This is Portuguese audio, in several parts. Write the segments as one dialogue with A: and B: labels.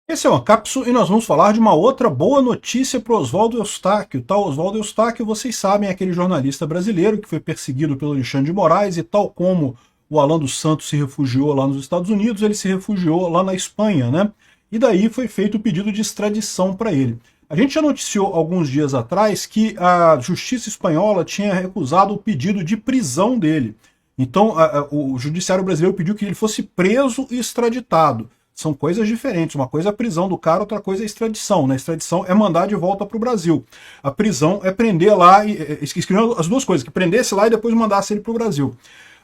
A: Esse é o Ancapsu e nós vamos falar de uma outra boa notícia para o Oswaldo Eustáquio. Oswaldo Eustáquio, vocês sabem, é aquele jornalista brasileiro que foi perseguido pelo Alexandre de Moraes e tal como o Alan dos Santos se refugiou lá nos Estados Unidos, ele se refugiou lá na Espanha, né? E daí foi feito o pedido de extradição para ele. A gente já noticiou alguns dias atrás que a justiça espanhola tinha recusado o pedido de prisão dele. Então, o judiciário brasileiro pediu que ele fosse preso e extraditado. São coisas diferentes. Uma coisa é a prisão do cara, outra coisa é a extradição. Né? A extradição é mandar de volta para o Brasil. A prisão é prender lá, escrevendo as duas coisas, que prendesse lá e depois mandasse ele para o Brasil.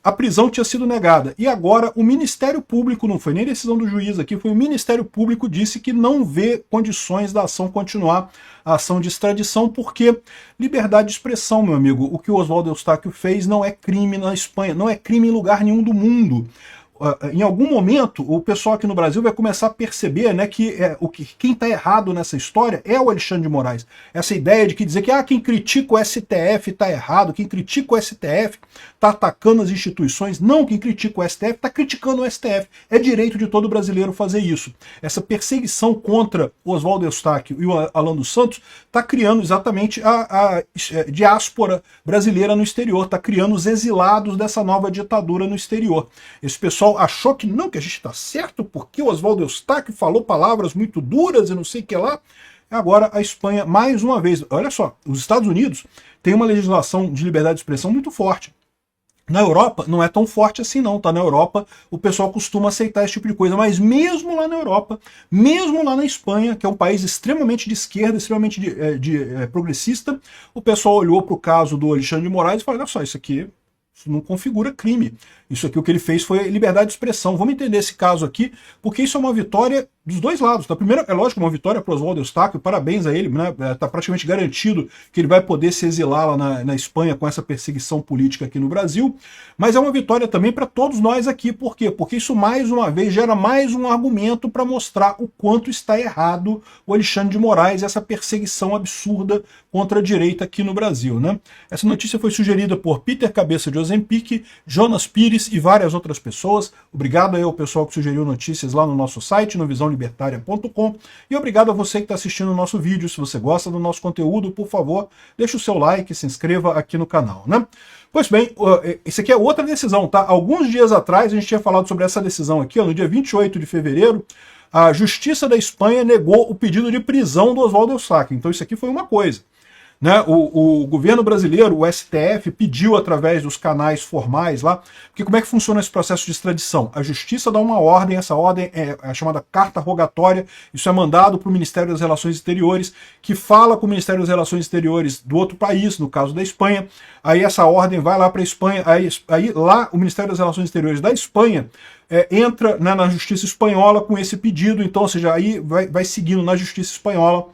A: A prisão tinha sido negada. E agora o Ministério Público, não foi nem decisão do juiz aqui, foi o Ministério Público disse que não vê condições da ação continuar, a ação de extradição, porque liberdade de expressão, meu amigo, o que o Oswaldo Eustáquio fez não é crime na Espanha, não é crime em lugar nenhum do mundo. Em algum momento, o pessoal aqui no Brasil vai começar a perceber, né, que quem está errado nessa história é o Alexandre de Moraes. Essa ideia de que dizer que quem critica o STF está errado, quem critica o STF está atacando as instituições. Não, quem critica o STF está criticando o STF. É direito de todo brasileiro fazer isso. Essa perseguição contra o Oswaldo Eustáquio e o Alan dos Santos está criando exatamente a diáspora brasileira no exterior, está criando os exilados dessa nova ditadura no exterior. Esse pessoal achou que não, que a gente está certo, porque o Oswaldo Eustáquio falou palavras muito duras e não sei o que lá. Agora a Espanha, mais uma vez, olha só, os Estados Unidos têm uma legislação de liberdade de expressão muito forte. Na Europa não é tão forte assim não, tá? Na Europa o pessoal costuma aceitar esse tipo de coisa, mas mesmo lá na Europa, mesmo lá na Espanha, que é um país extremamente de esquerda, extremamente progressista, o pessoal olhou para o caso do Alexandre de Moraes e falou, olha só, isso aqui não configura crime. Isso aqui o que ele fez foi liberdade de expressão. Vamos entender esse caso aqui, porque isso é uma vitória dos dois lados. Tá? Primeiro, é lógico, uma vitória para o Oswaldo Eustáquio, parabéns a ele, né? Tá praticamente garantido que ele vai poder se exilar lá na Espanha com essa perseguição política aqui no Brasil, mas é uma vitória também para todos nós aqui. Por quê? Porque isso, mais uma vez, gera mais um argumento para mostrar o quanto está errado o Alexandre de Moraes e essa perseguição absurda contra a direita aqui no Brasil. Né? Essa notícia foi sugerida por Peter Cabeça de Ozempic, Jonas Pires e várias outras pessoas. Obrigado aí ao pessoal que sugeriu notícias lá no nosso site, no visãolibertaria.com, e obrigado a você que está assistindo o nosso vídeo. Se você gosta do nosso conteúdo, por favor, deixe o seu like, se inscreva aqui no canal, né? Pois bem, isso aqui é outra decisão, tá? Alguns dias atrás a gente tinha falado sobre essa decisão aqui, ó, no dia 28 de fevereiro, a Justiça da Espanha negou o pedido de prisão do Oswaldo Eustáquio. Então isso aqui foi uma coisa. Né? O governo brasileiro, o STF, pediu através dos canais formais lá, porque como é que funciona esse processo de extradição? A justiça dá uma ordem, essa ordem é a chamada carta rogatória, isso é mandado para o Ministério das Relações Exteriores, que fala com o Ministério das Relações Exteriores do outro país, no caso da Espanha, aí essa ordem vai lá para a Espanha, aí lá o Ministério das Relações Exteriores da Espanha entra, né, na justiça espanhola com esse pedido, então, ou seja, aí vai seguindo na justiça espanhola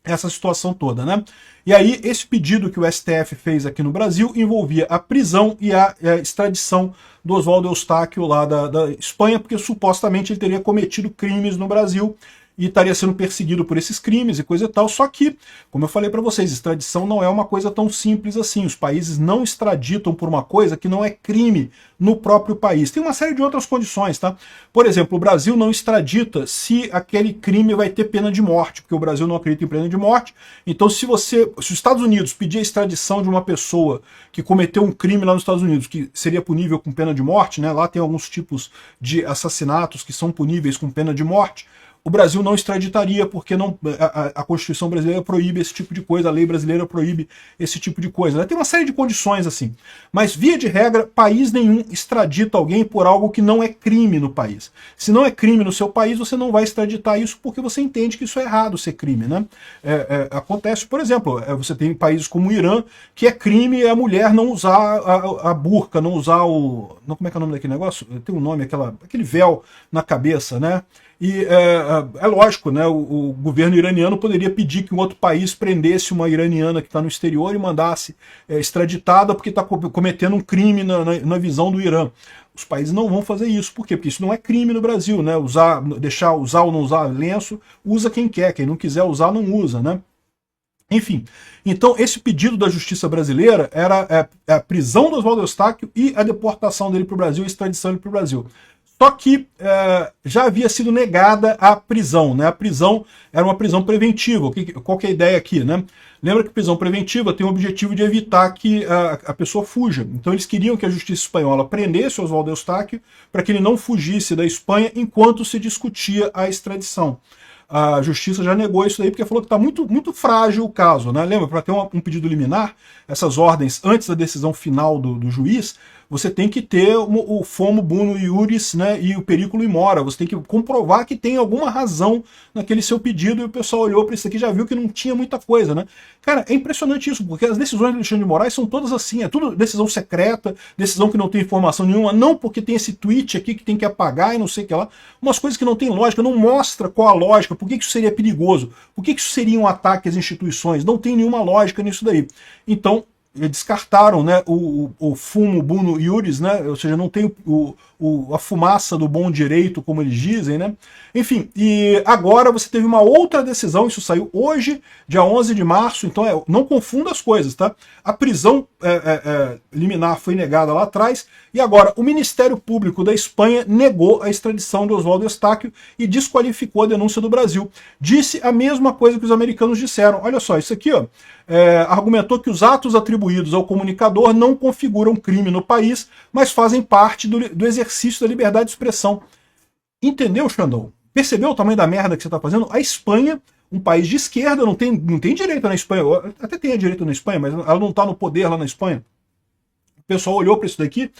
A: essa situação toda, né? E aí, esse pedido que o STF fez aqui no Brasil envolvia a prisão e a extradição do Oswaldo Eustáquio lá da Espanha, porque supostamente ele teria cometido crimes no Brasil e estaria sendo perseguido por esses crimes e coisa e tal. Só que, como eu falei para vocês, extradição não é uma coisa tão simples assim. Os países não extraditam por uma coisa que não é crime no próprio país. Tem uma série de outras condições, tá? Por exemplo, o Brasil não extradita se aquele crime vai ter pena de morte, porque o Brasil não acredita em pena de morte. Então, se os Estados Unidos pedir a extradição de uma pessoa que cometeu um crime lá nos Estados Unidos, que seria punível com pena de morte, né? Lá tem alguns tipos de assassinatos que são puníveis com pena de morte. O Brasil não extraditaria, porque não, a Constituição brasileira proíbe esse tipo de coisa, a lei brasileira proíbe esse tipo de coisa. Né? Tem uma série de condições assim. Mas, via de regra, país nenhum extradita alguém por algo que não é crime no país. Se não é crime no seu país, você não vai extraditar isso porque você entende que isso é errado ser crime. Né? Acontece, por exemplo, você tem países como o Irã, que é crime a mulher não usar a burca, não usar o... Não, como é que é o nome daquele negócio? Tem um nome, aquele véu na cabeça, né? E é lógico, né, o governo iraniano poderia pedir que um outro país prendesse uma iraniana que está no exterior e mandasse extraditada porque está cometendo um crime na visão do Irã. Os países não vão fazer isso. Por quê? Porque isso não é crime no Brasil. Né? Deixar usar ou não usar lenço, usa quem quer. Quem não quiser usar, não usa. Né? Enfim, então esse pedido da justiça brasileira era a prisão do Oswaldo Eustáquio e a deportação dele para o Brasil, a extradição dele para o Brasil. Só que já havia sido negada a prisão, né? A prisão era uma prisão preventiva. Qual que é a ideia aqui, né? Lembra que prisão preventiva tem o objetivo de evitar que a pessoa fuja. Então eles queriam que a justiça espanhola prendesse Oswaldo Eustáquio para que ele não fugisse da Espanha enquanto se discutia a extradição. A justiça já negou isso daí porque falou que está muito, muito frágil o caso, né? Lembra, para ter um pedido liminar, essas ordens antes da decisão final do juiz, você tem que ter o fomo bono iuris, né, e o periculo in mora. Você tem que comprovar que tem alguma razão naquele seu pedido, e o pessoal olhou para isso aqui e já viu que não tinha muita coisa, né? Cara, é impressionante isso, porque as decisões do Alexandre de Moraes são todas assim, é tudo decisão secreta, decisão que não tem informação nenhuma, não porque tem esse tweet aqui que tem que apagar e não sei o que lá, umas coisas que não tem lógica, não mostra qual a lógica, por que isso seria perigoso, por que isso seria um ataque às instituições, não tem nenhuma lógica nisso daí. Então, descartaram, né, o fumo bono iuris, né, ou seja, não tem a fumaça do bom direito, como eles dizem, né? Enfim, e agora você teve uma outra decisão, isso saiu hoje, dia 11 de março, então não confunda as coisas, tá? A prisão liminar foi negada lá atrás, e agora o Ministério Público da Espanha negou a extradição de Oswaldo Eustáquio e desqualificou a denúncia do Brasil. Disse a mesma coisa que os americanos disseram. Olha só, isso aqui, ó, argumentou que os atos atribuídos ao comunicador não configuram crime no país, mas fazem parte do exercício da liberdade de expressão. Entendeu, Xandão? Percebeu o tamanho da merda que você está fazendo? A Espanha, um país de esquerda, não tem direita na Espanha, até tem a direita na Espanha, mas ela não está no poder lá na Espanha. O pessoal olhou para isso daqui.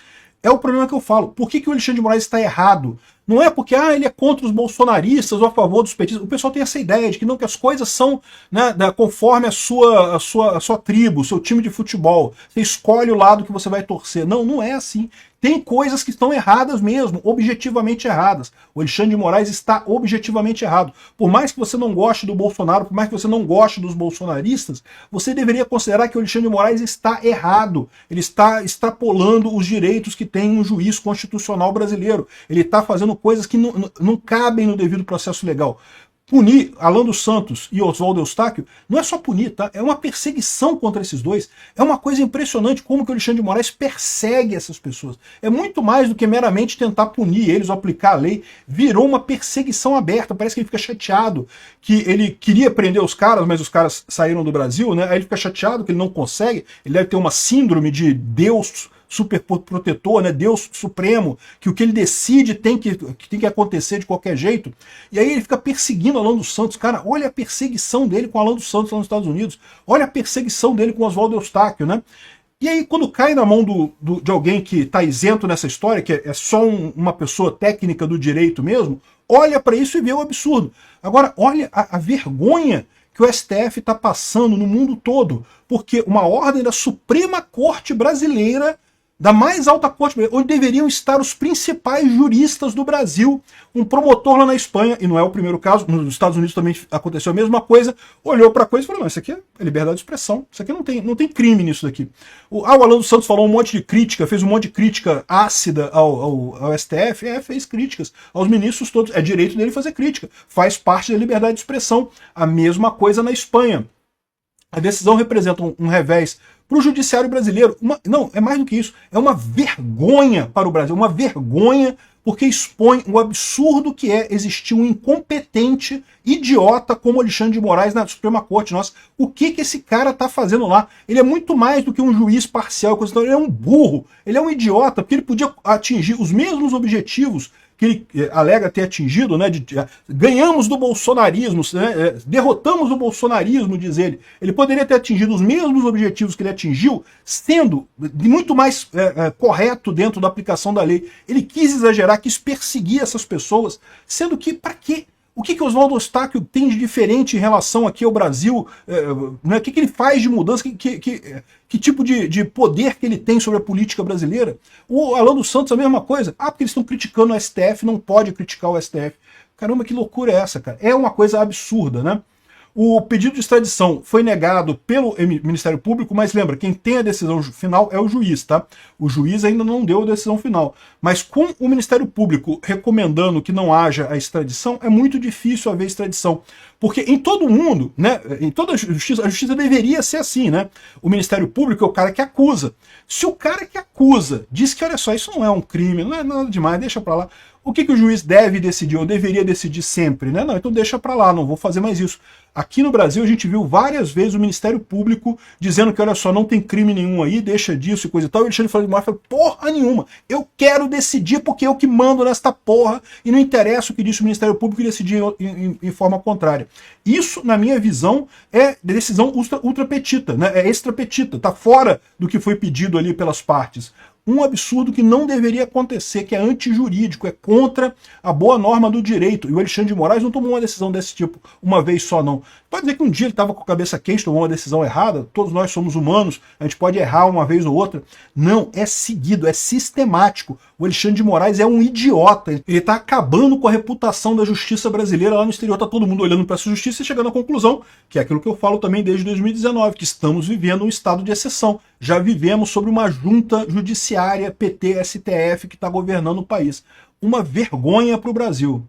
A: É o problema que eu falo. Por que o Alexandre de Moraes está errado? Não é porque ele é contra os bolsonaristas ou a favor dos petistas. O pessoal tem essa ideia de que não, que as coisas são, né, conforme a sua tribo, o seu time de futebol. Você escolhe o lado que você vai torcer. Não, não é assim. Tem coisas que estão erradas mesmo, objetivamente erradas. O Alexandre de Moraes está objetivamente errado. Por mais que você não goste do Bolsonaro, por mais que você não goste dos bolsonaristas, você deveria considerar que o Alexandre de Moraes está errado. Ele está extrapolando os direitos que tem um juiz constitucional brasileiro. Ele está fazendo coisas que não cabem no devido processo legal. Punir Alan dos Santos e Oswaldo Eustáquio não é só punir, tá? É uma perseguição contra esses dois. É uma coisa impressionante como que o Alexandre de Moraes persegue essas pessoas. É muito mais do que meramente tentar punir eles ou aplicar a lei. Virou uma perseguição aberta. Parece que ele fica chateado que ele queria prender os caras, mas os caras saíram do Brasil, né? Aí ele fica chateado que ele não consegue. Ele deve ter uma síndrome de Deus super protetor, né? Deus supremo, que o que ele decide tem que acontecer de qualquer jeito. E aí ele fica perseguindo Alan dos Santos. Cara, olha a perseguição dele com Alan dos Santos lá nos Estados Unidos. Olha a perseguição dele com Oswaldo Eustáquio, né? E aí, quando cai na mão de alguém que está isento nessa história, que é só uma pessoa técnica do direito mesmo, olha para isso e vê o absurdo. Agora, olha a vergonha que o STF está passando no mundo todo, porque uma ordem da Suprema Corte Brasileira, da mais alta corte, onde deveriam estar os principais juristas do Brasil, um promotor lá na Espanha, e não é o primeiro caso, nos Estados Unidos também aconteceu a mesma coisa, olhou para a coisa e falou, não, isso aqui é liberdade de expressão, isso aqui não tem crime nisso daqui. O Alan dos Santos falou um monte de crítica, fez um monte de crítica ácida ao STF, fez críticas aos ministros todos, é direito dele fazer crítica, faz parte da liberdade de expressão. A mesma coisa na Espanha. A decisão representa um revés para o judiciário brasileiro. Não, é mais do que isso. É uma vergonha para o Brasil. Uma vergonha porque expõe o absurdo que é existir um incompetente idiota como Alexandre de Moraes na Suprema Corte. Nossa, o que esse cara está fazendo lá? Ele é muito mais do que um juiz parcial. Ele é um burro. Ele é um idiota porque ele podia atingir os mesmos objetivos que ele alega ter atingido, né, ganhamos do bolsonarismo, né, derrotamos o bolsonarismo, diz ele. Ele poderia ter atingido os mesmos objetivos que ele atingiu, sendo muito mais correto dentro da aplicação da lei. Ele quis exagerar, quis perseguir essas pessoas, sendo que, para quê? O que Oswaldo Eustáquio tem de diferente em relação aqui ao Brasil? Né? O que ele faz de mudança? Que tipo de poder que ele tem sobre a política brasileira? O Alan dos Santos a mesma coisa. Porque eles estão criticando o STF, não pode criticar o STF. Caramba, que loucura é essa, cara? É uma coisa absurda, né? O pedido de extradição foi negado pelo Ministério Público, mas lembra, quem tem a decisão final é o juiz, tá? O juiz ainda não deu a decisão final. Mas com o Ministério Público recomendando que não haja a extradição, é muito difícil haver extradição. Porque em todo mundo, né, em toda a justiça deveria ser assim, né? O Ministério Público é o cara que acusa. Se o cara que acusa diz que, olha só, isso não é um crime, não é nada demais, deixa pra lá. O que o juiz deve decidir, ou deveria decidir sempre, né? Não, então deixa pra lá, não vou fazer mais isso. Aqui no Brasil a gente viu várias vezes o Ministério Público dizendo que, olha só, não tem crime nenhum aí, deixa disso e coisa e tal. E o Alexandre Franco de Moraes falou, porra nenhuma, eu quero decidir porque eu que mando nesta porra e não interessa o que disse o Ministério Público e decidir em forma contrária. Isso, na minha visão, é decisão ultrapetita, né? É extrapetita, tá fora do que foi pedido ali pelas partes. Um absurdo que não deveria acontecer, que é antijurídico, é contra a boa norma do direito. E o Alexandre de Moraes não tomou uma decisão desse tipo uma vez só, não. Pode dizer que um dia ele estava com a cabeça quente, tomou uma decisão errada, todos nós somos humanos, a gente pode errar uma vez ou outra. Não, é seguido, é sistemático. O Alexandre de Moraes é um idiota, ele está acabando com a reputação da justiça brasileira lá no exterior. Está todo mundo olhando para essa justiça e chegando à conclusão, que é aquilo que eu falo também desde 2019, que estamos vivendo um estado de exceção. Já vivemos sobre uma junta judiciária PT-STF que está governando o país. Uma vergonha para o Brasil.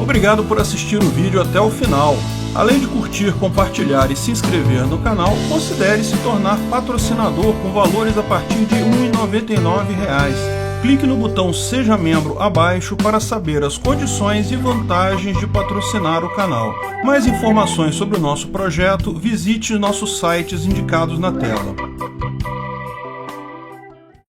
A: Obrigado por assistir o vídeo até o final. Além de curtir, compartilhar e se inscrever no canal, considere se tornar patrocinador com valores a partir de R$ 1,99. Clique no botão Seja Membro abaixo para saber as condições e vantagens de patrocinar o canal. Mais informações sobre o nosso projeto, visite nossos sites indicados na tela.